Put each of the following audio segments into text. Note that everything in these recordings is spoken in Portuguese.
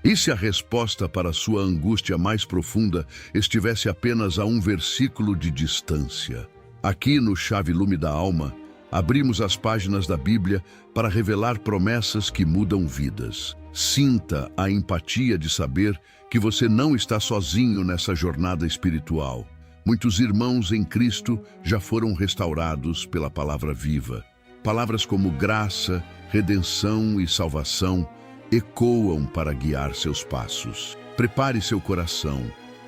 E se a resposta para sua angústia mais profunda estivesse apenas a um versículo de distância? Aqui no Chave Lume da Alma, abrimos as páginas da Bíblia para revelar promessas que mudam vidas. Sinta a empatia de saber que você não está sozinho nessa jornada espiritual. Muitos irmãos em Cristo já foram restaurados pela palavra viva. Palavras como graça, redenção e salvação ecoam para guiar seus passos. Prepare seu coração,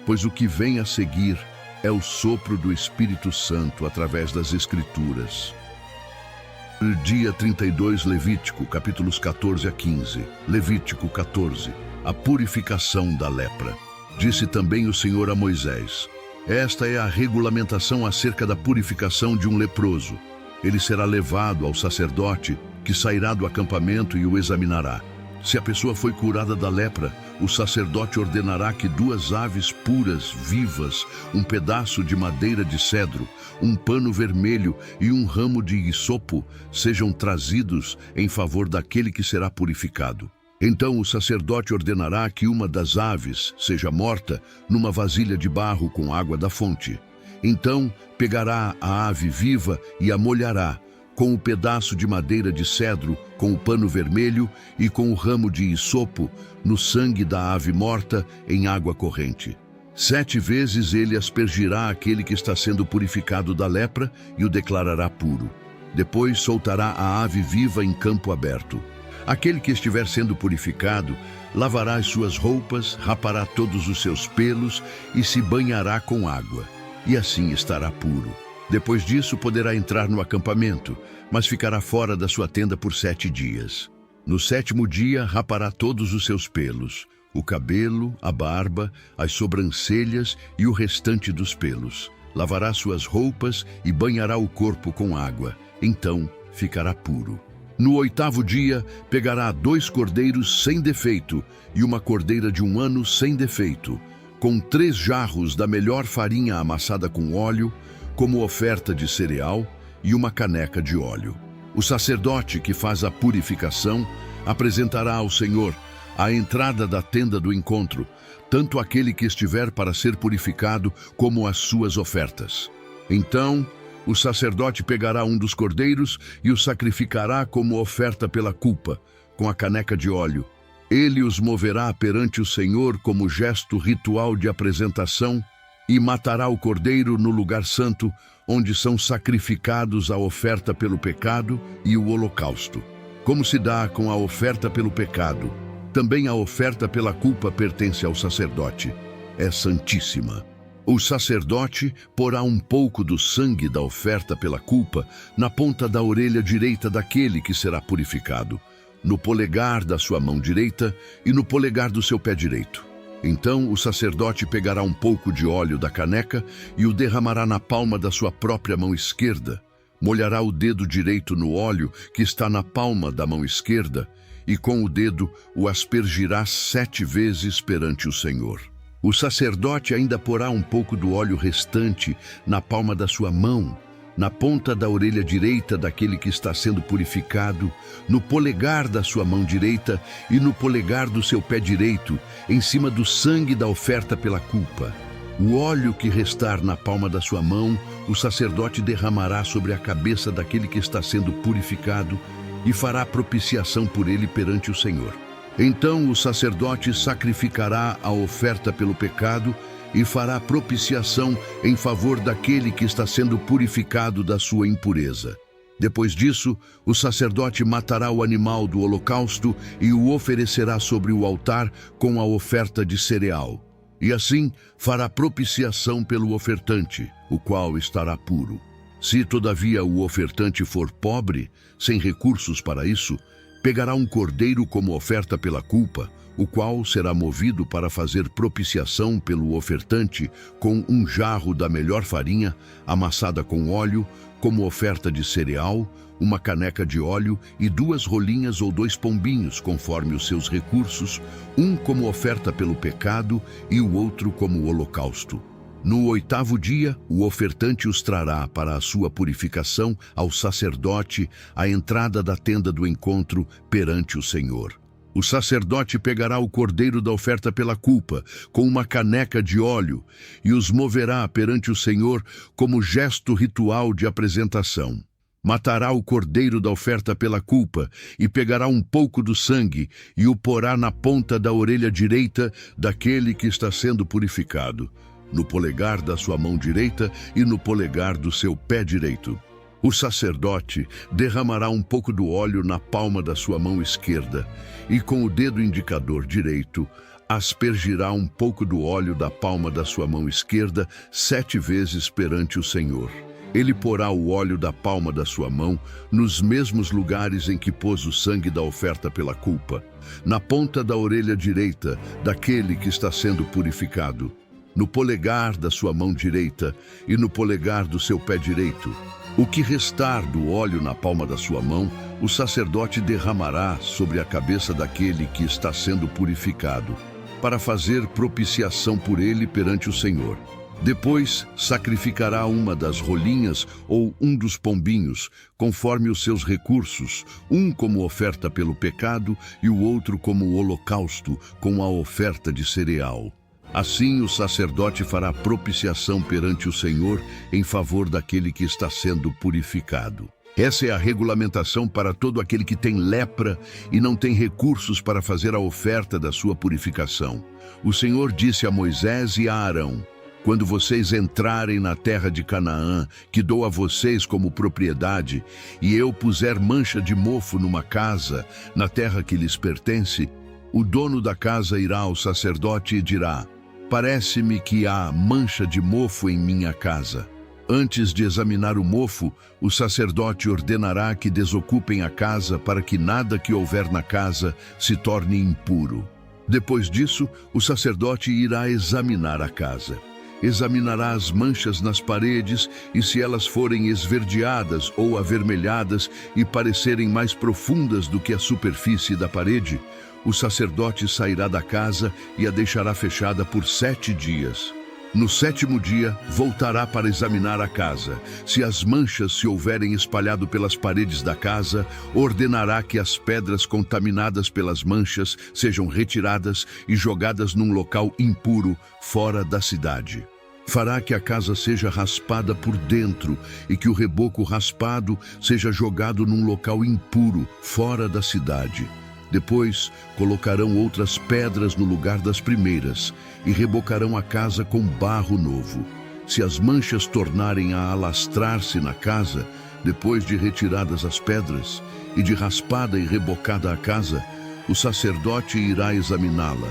pois o que vem a seguir é o sopro do Espírito Santo através das Escrituras. Dia 32, Levítico, capítulos 14 a 15. Levítico 14, a purificação da lepra. Disse também o Senhor a Moisés: esta é a regulamentação acerca da purificação de um leproso. Ele será levado ao sacerdote, que sairá do acampamento e o examinará. Se a pessoa foi curada da lepra, o sacerdote ordenará que 2 aves puras, vivas, um pedaço de madeira de cedro, um pano vermelho e um ramo de hisopo sejam trazidos em favor daquele que será purificado. Então o sacerdote ordenará que uma das aves seja morta numa vasilha de barro com água da fonte. Então pegará a ave viva e a molhará com o pedaço de madeira de cedro, com o pano vermelho e com o ramo de hisopo no sangue da ave morta em água corrente. 7 vezes ele aspergirá aquele que está sendo purificado da lepra e o declarará puro. Depois soltará a ave viva em campo aberto. Aquele que estiver sendo purificado lavará as suas roupas, rapará todos os seus pelos e se banhará com água, e assim estará puro. Depois disso poderá entrar no acampamento, mas ficará fora da sua tenda por 7 dias. No 7º dia rapará todos os seus pelos, o cabelo, a barba, as sobrancelhas e o restante dos pelos. Lavará suas roupas e banhará o corpo com água, então ficará puro. No 8º dia pegará 2 cordeiros sem defeito e uma cordeira de 1 ano sem defeito, com 3 jarros da melhor farinha amassada com óleo, como oferta de cereal, e uma caneca de óleo. O sacerdote que faz a purificação apresentará ao Senhor, à entrada da tenda do encontro, tanto aquele que estiver para ser purificado como as suas ofertas. Então o sacerdote pegará um dos cordeiros e o sacrificará como oferta pela culpa, com a caneca de óleo. Ele os moverá perante o Senhor como gesto ritual de apresentação e matará o cordeiro no lugar santo, onde são sacrificados a oferta pelo pecado e o holocausto. Como se dá com a oferta pelo pecado, também a oferta pela culpa pertence ao sacerdote. É santíssima. O sacerdote porá um pouco do sangue da oferta pela culpa na ponta da orelha direita daquele que será purificado, no polegar da sua mão direita e no polegar do seu pé direito. Então o sacerdote pegará um pouco de óleo da caneca e o derramará na palma da sua própria mão esquerda. Molhará o dedo direito no óleo que está na palma da mão esquerda e com o dedo o aspergirá 7 vezes perante o Senhor. O sacerdote ainda porá um pouco do óleo restante na palma da sua mão, na ponta da orelha direita daquele que está sendo purificado, no polegar da sua mão direita e no polegar do seu pé direito, em cima do sangue da oferta pela culpa. O óleo que restar na palma da sua mão, o sacerdote derramará sobre a cabeça daquele que está sendo purificado e fará propiciação por ele perante o Senhor. Então o sacerdote sacrificará a oferta pelo pecado e fará propiciação em favor daquele que está sendo purificado da sua impureza. Depois disso, o sacerdote matará o animal do holocausto e o oferecerá sobre o altar com a oferta de cereal. E assim fará propiciação pelo ofertante, o qual estará puro. Se, todavia, o ofertante for pobre, sem recursos para isso, pegará um cordeiro como oferta pela culpa, o qual será movido para fazer propiciação pelo ofertante com um jarro da melhor farinha, amassada com óleo, como oferta de cereal, uma caneca de óleo e 2 rolinhas ou 2 pombinhos, conforme os seus recursos, um como oferta pelo pecado e o outro como holocausto. No 8º dia, o ofertante os trará para a sua purificação ao sacerdote à entrada da tenda do encontro perante o Senhor. O sacerdote pegará o cordeiro da oferta pela culpa, com uma caneca de óleo, e os moverá perante o Senhor como gesto ritual de apresentação. Matará o cordeiro da oferta pela culpa, e pegará um pouco do sangue, e o porá na ponta da orelha direita daquele que está sendo purificado, no polegar da sua mão direita e no polegar do seu pé direito. O sacerdote derramará um pouco do óleo na palma da sua mão esquerda e com o dedo indicador direito aspergirá um pouco do óleo da palma da sua mão esquerda 7 vezes perante o Senhor. Ele porá o óleo da palma da sua mão nos mesmos lugares em que pôs o sangue da oferta pela culpa, na ponta da orelha direita daquele que está sendo purificado, no polegar da sua mão direita e no polegar do seu pé direito. O que restar do óleo na palma da sua mão, o sacerdote derramará sobre a cabeça daquele que está sendo purificado, para fazer propiciação por ele perante o Senhor. Depois, sacrificará uma das rolinhas ou um dos pombinhos, conforme os seus recursos, um como oferta pelo pecado e o outro como holocausto, com a oferta de cereal. Assim o sacerdote fará propiciação perante o Senhor em favor daquele que está sendo purificado. Essa é a regulamentação para todo aquele que tem lepra e não tem recursos para fazer a oferta da sua purificação. O Senhor disse a Moisés e a Arão: quando vocês entrarem na terra de Canaã, que dou a vocês como propriedade, e eu puser mancha de mofo numa casa, na terra que lhes pertence, o dono da casa irá ao sacerdote e dirá: parece-me que há mancha de mofo em minha casa. Antes de examinar o mofo, o sacerdote ordenará que desocupem a casa para que nada que houver na casa se torne impuro. Depois disso, o sacerdote irá examinar a casa. Examinará as manchas nas paredes e se elas forem esverdeadas ou avermelhadas e parecerem mais profundas do que a superfície da parede, o sacerdote sairá da casa e a deixará fechada por 7 dias. No 7º dia, voltará para examinar a casa. Se as manchas se houverem espalhado pelas paredes da casa, ordenará que as pedras contaminadas pelas manchas sejam retiradas e jogadas num local impuro, fora da cidade. Fará que a casa seja raspada por dentro e que o reboco raspado seja jogado num local impuro, fora da cidade. Depois, colocarão outras pedras no lugar das primeiras e rebocarão a casa com barro novo. Se as manchas tornarem a alastrar-se na casa, depois de retiradas as pedras e de raspada e rebocada a casa, o sacerdote irá examiná-la.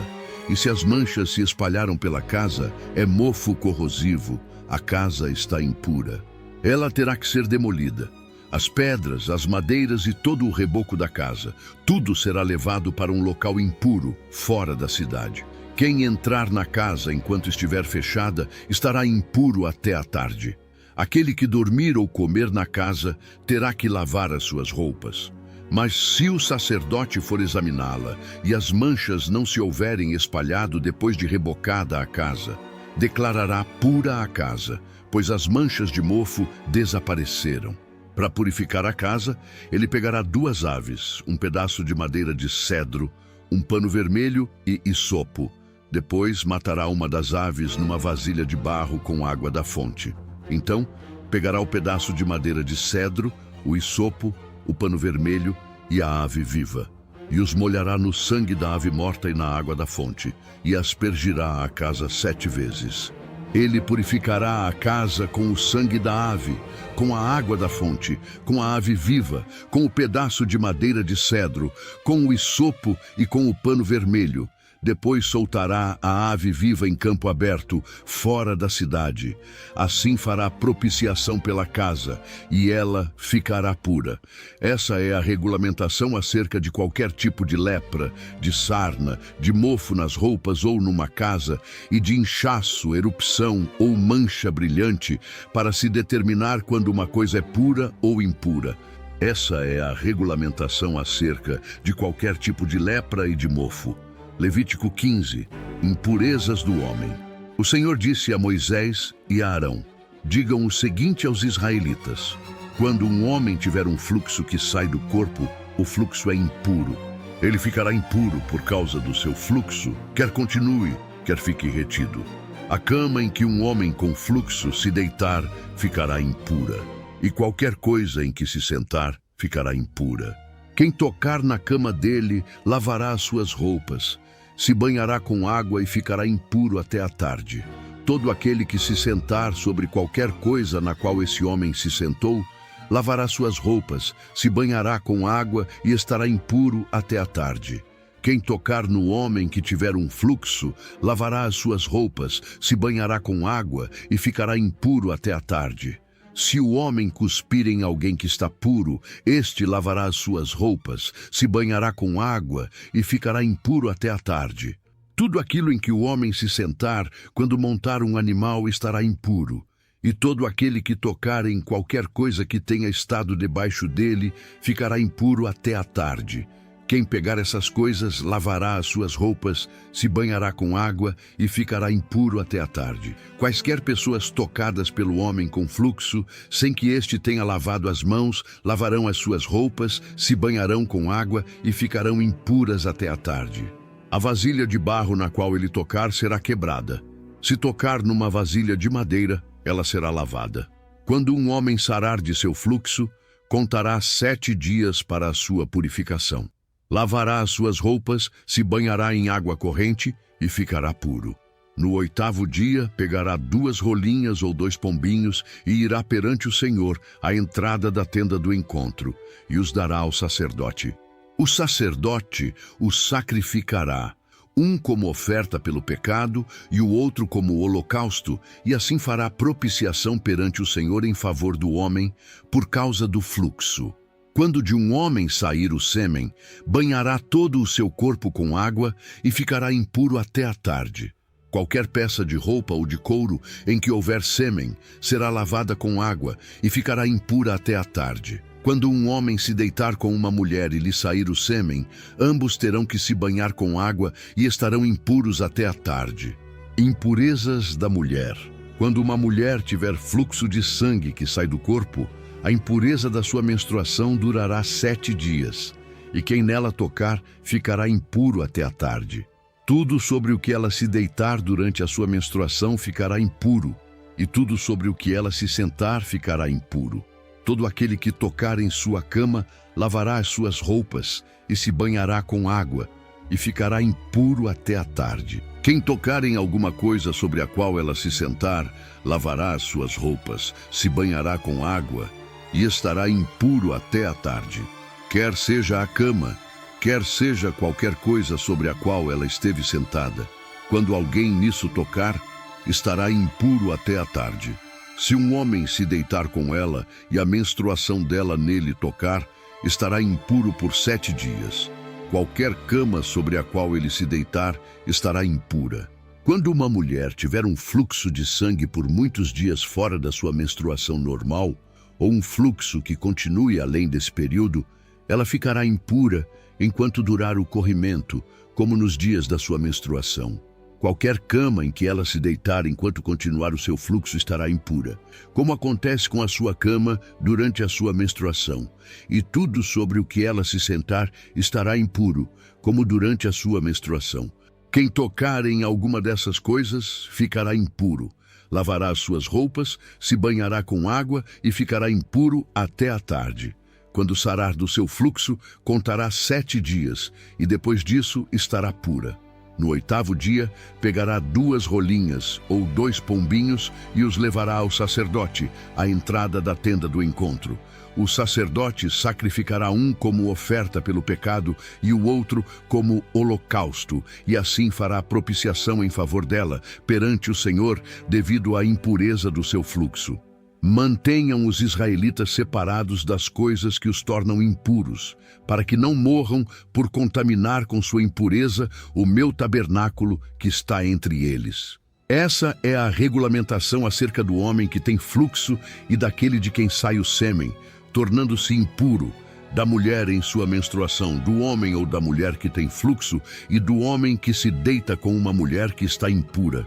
E se as manchas se espalharam pela casa, é mofo corrosivo, a casa está impura. Ela terá que ser demolida. As pedras, as madeiras e todo o reboco da casa, tudo será levado para um local impuro, fora da cidade. Quem entrar na casa enquanto estiver fechada, estará impuro até a tarde. Aquele que dormir ou comer na casa, terá que lavar as suas roupas. Mas se o sacerdote for examiná-la e as manchas não se houverem espalhado depois de rebocada a casa, declarará pura a casa, pois as manchas de mofo desapareceram. Para purificar a casa, ele pegará 2 aves, um pedaço de madeira de cedro, um pano vermelho e hisopo. Depois matará uma das aves numa vasilha de barro com água da fonte. Então, pegará o pedaço de madeira de cedro, o hisopo, o pano vermelho e a ave viva, e os molhará no sangue da ave morta e na água da fonte, e aspergirá a casa 7 vezes. Ele purificará a casa com o sangue da ave, com a água da fonte, com a ave viva, com o pedaço de madeira de cedro, com o hisopo e com o pano vermelho. Depois soltará a ave viva em campo aberto, fora da cidade. Assim fará propiciação pela casa, e ela ficará pura. Essa é a regulamentação acerca de qualquer tipo de lepra, de sarna, de mofo nas roupas ou numa casa, e de inchaço, erupção ou mancha brilhante, para se determinar quando uma coisa é pura ou impura. Essa é a regulamentação acerca de qualquer tipo de lepra e de mofo. Levítico 15. Impurezas do homem. O Senhor disse a Moisés e a Arão: digam o seguinte aos israelitas: quando um homem tiver um fluxo que sai do corpo, o fluxo é impuro. Ele ficará impuro por causa do seu fluxo, quer continue, quer fique retido. A cama em que um homem com fluxo se deitar ficará impura, e qualquer coisa em que se sentar ficará impura. Quem tocar na cama dele lavará as suas roupas, se banhará com água e ficará impuro até a tarde. Todo aquele que se sentar sobre qualquer coisa na qual esse homem se sentou, lavará suas roupas, se banhará com água e estará impuro até a tarde. Quem tocar no homem que tiver um fluxo, lavará as suas roupas, se banhará com água e ficará impuro até a tarde. Se o homem cuspir em alguém que está puro, este lavará as suas roupas, se banhará com água e ficará impuro até a tarde. Tudo aquilo em que o homem se sentar, quando montar um animal, estará impuro. E todo aquele que tocar em qualquer coisa que tenha estado debaixo dele, ficará impuro até a tarde. Quem pegar essas coisas, lavará as suas roupas, se banhará com água e ficará impuro até a tarde. Quaisquer pessoas tocadas pelo homem com fluxo, sem que este tenha lavado as mãos, lavarão as suas roupas, se banharão com água e ficarão impuras até a tarde. A vasilha de barro na qual ele tocar será quebrada. Se tocar numa vasilha de madeira, ela será lavada. Quando um homem sarar de seu fluxo, contará 7 dias para a sua purificação. Lavará as suas roupas, se banhará em água corrente e ficará puro. No 8º dia, pegará 2 rolinhas ou 2 pombinhos e irá perante o Senhor, à entrada da tenda do encontro, e os dará ao sacerdote. O sacerdote os sacrificará, um como oferta pelo pecado e o outro como holocausto, e assim fará propiciação perante o Senhor em favor do homem, por causa do fluxo. Quando de um homem sair o sêmen, banhará todo o seu corpo com água e ficará impuro até a tarde. Qualquer peça de roupa ou de couro em que houver sêmen será lavada com água e ficará impura até a tarde. Quando um homem se deitar com uma mulher e lhe sair o sêmen, ambos terão que se banhar com água e estarão impuros até a tarde. Impurezas da mulher. Quando uma mulher tiver fluxo de sangue que sai do corpo, a impureza da sua menstruação durará 7 dias, e quem nela tocar ficará impuro até a tarde. Tudo sobre o que ela se deitar durante a sua menstruação ficará impuro, e tudo sobre o que ela se sentar ficará impuro. Todo aquele que tocar em sua cama lavará as suas roupas e se banhará com água, e ficará impuro até a tarde. Quem tocar em alguma coisa sobre a qual ela se sentar, lavará as suas roupas, se banhará com água, e estará impuro até a tarde. Quer seja a cama, quer seja qualquer coisa sobre a qual ela esteve sentada. Quando alguém nisso tocar, estará impuro até a tarde. Se um homem se deitar com ela e a menstruação dela nele tocar, estará impuro por 7 dias. Qualquer cama sobre a qual ele se deitar estará impura. Quando uma mulher tiver um fluxo de sangue por muitos dias fora da sua menstruação normal, ou um fluxo que continue além desse período, ela ficará impura enquanto durar o corrimento, como nos dias da sua menstruação. Qualquer cama em que ela se deitar enquanto continuar o seu fluxo estará impura, como acontece com a sua cama durante a sua menstruação. E tudo sobre o que ela se sentar estará impuro, como durante a sua menstruação. Quem tocar em alguma dessas coisas ficará impuro. Lavará as suas roupas, se banhará com água e ficará impuro até a tarde. Quando sarar do seu fluxo, contará 7 dias, e depois disso estará pura. No 8º dia, pegará 2 rolinhas ou 2 pombinhos e os levará ao sacerdote, à entrada da tenda do encontro. O sacerdote sacrificará um como oferta pelo pecado e o outro como holocausto, e assim fará propiciação em favor dela, perante o Senhor, devido à impureza do seu fluxo. Mantenham os israelitas separados das coisas que os tornam impuros, para que não morram por contaminar com sua impureza o meu tabernáculo que está entre eles. Essa é a regulamentação acerca do homem que tem fluxo e daquele de quem sai o sêmen, tornando-se impuro, da mulher em sua menstruação, do homem ou da mulher que tem fluxo e do homem que se deita com uma mulher que está impura.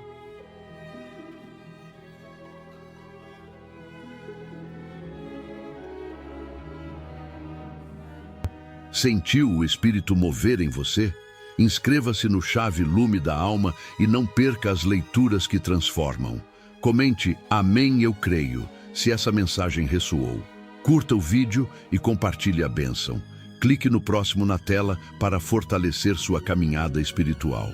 Sentiu o Espírito mover em você? Inscreva-se no Chave Lume da Alma e não perca as leituras que transformam. Comente Amém, eu creio, se essa mensagem ressoou. Curta o vídeo e compartilhe a bênção. Clique no próximo na tela para fortalecer sua caminhada espiritual.